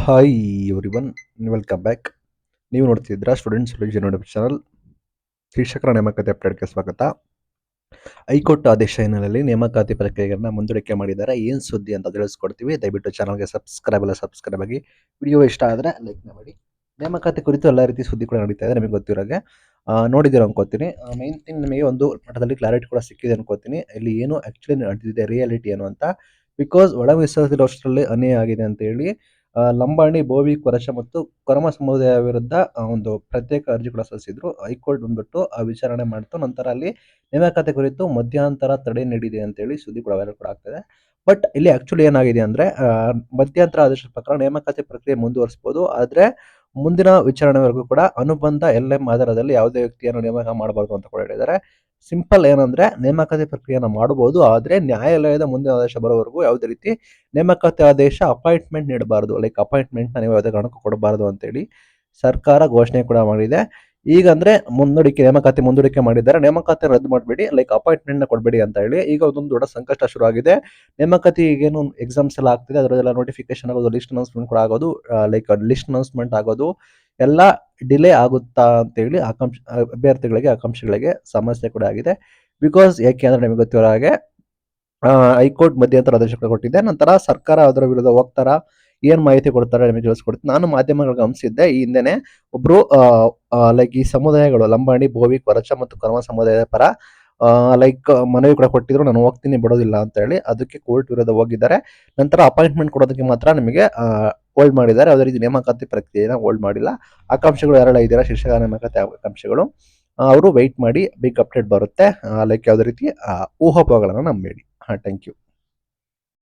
Hi everyone, welcome back. ನೀವು ನೋಡ್ತಿದ್ದೀರಾ student solution YouTube channel. ಶಿಕ್ಷಕರ ನೇಮಕಾತಿ ಅಪ್ಡೇಟ್ಗೆ ಸ್ವಾಗತ. ಹೈಕೋರ್ಟ್ ಆದೇಶ ಹಿನ್ನೆಲೆಯಲ್ಲಿ ನೇಮಕಾತಿ ಪ್ರಕ್ರಿಯೆಗಳನ್ನ ಮುಂದೂಡಿಕೆ ಮಾಡಿದ್ದಾರೆ. ಏನು ಸುದ್ದಿ ಅಂತ ತಿಳಿಸ್ಕೊಡ್ತೀವಿ. ದಯವಿಟ್ಟು ಚಾನಲ್ಗೆ ಸಬ್ಸ್ಕ್ರೈಬ್ ಆಗಿ. ವಿಡಿಯೋ ಇಷ್ಟ ಆದರೆ ಲೈಕ್ ಮಾಡಿ. ನೇಮಕಾತಿ ಕುರಿತು ಎಲ್ಲ ರೀತಿ ಸುದ್ದಿ ಕೂಡ ನಡೀತಾ ಇದೆ, ನಿಮಗೆ ಗೊತ್ತಿರೋಗೆ ನೋಡಿದ್ದೀರೋ ಅನ್ಕೋತೀನಿ. ಮೈನ್ ಥಿಂಗ್ ನಿಮಗೆ ಒಂದು ಮಟ್ಟದಲ್ಲಿ ಕ್ಲಾರಿಟಿ ಕೂಡ ಸಿಕ್ಕಿದೆ ಅನ್ಕೋತೀನಿ. ಇಲ್ಲಿ ಏನು ಆ್ಯಕ್ಚುಲಿ ನಡೆದಿದೆ, ರಿಯಾಲಿಟಿ ಏನು ಅಂತ. ಬಿಕಾಸ್ ಒಳ ಮೀಸಲಾತಿರೋಷ್ಟರಲ್ಲಿ ಅನ್ಯಾಯ ಆಗಿದೆ ಅಂತ ಹೇಳಿ ಲಂಬಾಣಿ, ಬೋವಿ, ಕೊರಚ ಮತ್ತು ಕೊರಮ ಸಮುದಾಯ ವಿರುದ್ಧ ಒಂದು ಪ್ರತ್ಯೇಕ ಅರ್ಜಿ ಕೂಡ ಸಲ್ಲಿಸಿದ್ರು. ಹೈಕೋರ್ಟ್ ಬಂದ್ಬಿಟ್ಟು ವಿಚಾರಣೆ ಮಾಡ್ತು. ನಂತರ ಅಲ್ಲಿ ನೇಮಕಾತಿ ಕುರಿತು ಮಧ್ಯಂತರ ತಡೆ ನೀಡಿದೆ ಅಂತೇಳಿ ಸುದ್ದಿ ಕೂಡ ವೈರಲ್ ಕೂಡ ಆಗ್ತದೆ. ಬಟ್ ಇಲ್ಲಿ ಆಕ್ಚುಲಿ ಏನಾಗಿದೆ ಅಂದ್ರೆ ಮಧ್ಯಂತರ ಆದೇಶದ ಪ್ರಕಾರ ನೇಮಕಾತಿ ಪ್ರಕ್ರಿಯೆ ಮುಂದುವರಿಸಬಹುದು. ಆದ್ರೆ ಮುಂದಿನ ವಿಚಾರಣೆವರೆಗೂ ಕೂಡ ಅನುಬಂಧ LM ಆಧಾರದಲ್ಲಿ ಯಾವುದೇ ವ್ಯಕ್ತಿಯನ್ನು ನೇಮಕ ಮಾಡಬಾರದು ಅಂತ ಕೂಡ ಹೇಳಿದ್ದಾರೆ. ಸಿಂಪಲ್ ಏನಂದ್ರೆ ನೇಮಕಾತಿ ಪ್ರಕ್ರಿಯೆಯನ್ನು ಮಾಡಬಹುದು, ಆದ್ರೆ ನ್ಯಾಯಾಲಯದ ಮುಂದಿನ ಆದೇಶ ಬರೋವರೆಗೂ ಯಾವುದೇ ರೀತಿ ನೇಮಕಾತಿ ಆದೇಶ ಅಪಾಯಿಂಟ್ಮೆಂಟ್ ನೀಡಬಾರದು. ಲೈಕ್ ಅಪಾಯಿಂಟ್ಮೆಂಟ್ ನೀವು ಯಾವುದೇ ಕಾರಣಕ್ಕೂ ಕೊಡಬಾರದು ಅಂತೇಳಿ ಸರ್ಕಾರ ಘೋಷಣೆ ಕೂಡ ಮಾಡಿದೆ. ಈಗ ಅಂದ್ರೆ ನೇಮಕಾತಿ ಮುಂದೂಡಿಕೆ ಮಾಡಿದ್ದಾರೆ. ನೇಮಕಾತಿ ರದ್ದು ಮಾಡಬೇಡಿ, ಲೈಕ್ ಅಪಾಯಿಂಟ್ಮೆಂಟ್ ನ ಕೊಡಬೇಡಿ ಅಂತ ಹೇಳಿ ಈಗ ಅದೊಂದು ದೊಡ್ಡ ಸಂಕಷ್ಟ ಶುರು ಆಗಿದೆ. ನೇಮಕಾತಿ ಈಗೇನು ಎಕ್ಸಾಮ್ಸ್ ಎಲ್ಲ ಆಗ್ತಿದೆ, ಅದರದೆಲ್ಲ ನೋಟಿಫಿಕೇಶನ್ ಆಗೋದು, ಲಿಸ್ಟ್ ಅನೌನ್ಸ್ಮೆಂಟ್ ಕೂಡ ಆಗೋದು, ಲೈಕ್ ಲಿಸ್ಟ್ ಅನೌನ್ಸ್ಮೆಂಟ್ ಆಗೋದು ಎಲ್ಲ ಡಿಲೇ ಆಗುತ್ತಾ ಅಂತೇಳಿ ಅಭ್ಯರ್ಥಿಗಳಿಗೆ, ಆಕಾಂಕ್ಷಿಗಳಿಗೆ ಸಮಸ್ಯೆ ಕೂಡ ಆಗಿದೆ. ಬಿಕಾಸ್ ಯಾಕೆ ಅಂದ್ರೆ ನಿಮಗೆ ಗೊತ್ತಿರೋ ಹಾಗೆ ಹೈಕೋರ್ಟ್ ಮಧ್ಯಂತರ ಆದೇಶ ಕೊಟ್ಟಿದೆ. ನಂತರ ಸರ್ಕಾರ ಅದರ ವಿರುದ್ಧ ಹೋಗ್ತಾರ, ಏನ್ ಮಾಹಿತಿ ಕೊಡ್ತಾರೆ ನಿಮಗೆ ತಿಳಿಸ್ಕೊಡ್ತೀನಿ. ನಾನು ಮಾಧ್ಯಮಗಳಿಗೆ ಗಮನಿಸಿದ್ದೆ, ಈ ಹಿಂದೆನೆ ಒಬ್ರು ಲೈಕ್ ಈ ಸಮುದಾಯಗಳು ಲಂಬಾಣಿ, ಬೋವಿ, ಕೊರಚ ಮತ್ತು ಕರ್ಮ ಸಮುದಾಯದ ಪರ ಲೈಕ್ ಮನವಿ ಕೂಡ ಕೊಟ್ಟಿದ್ರು, ನಾನು ಹೋಗ್ತೀನಿ ಬಿಡೋದಿಲ್ಲ ಅಂತ ಹೇಳಿ. ಅದಕ್ಕೆ ಕೋರ್ಟ್ ವಿರುದ್ಧ ಹೋಗಿದ್ದಾರೆ. ನಂತರ ಅಪಾಯಿಂಟ್ಮೆಂಟ್ ಕೊಡೋದಕ್ಕೆ ಮಾತ್ರ ನಿಮಗೆ ಹೋಲ್ಡ್ ಮಾಡಿದ್ದಾರೆ. ಯಾವುದೇ ರೀತಿ ನೇಮಕಾತಿ ಪ್ರಕ್ರಿಯೆನ ಹೋಲ್ಡ್ ಮಾಡಿಲ್ಲ. ಆಕಾಂಕ್ಷಿಗಳು ಯಾರೆಲ್ಲ ಇದ್ದೀರಾ, ಶಿಕ್ಷಕ ನೇಮಕಾತಿ ಆಕಾಂಕ್ಷಿಗಳು, ಅವರು ವೆಯ್ಟ್ ಮಾಡಿ, ಬಿಗ್ ಅಪ್ಡೇಟ್ ಬರುತ್ತೆ. ಲೈಕ್ ಯಾವುದೇ ರೀತಿ ಊಹಾಪೋಹಗಳನ್ನು ನಂಬೇಡಿ. Thank you.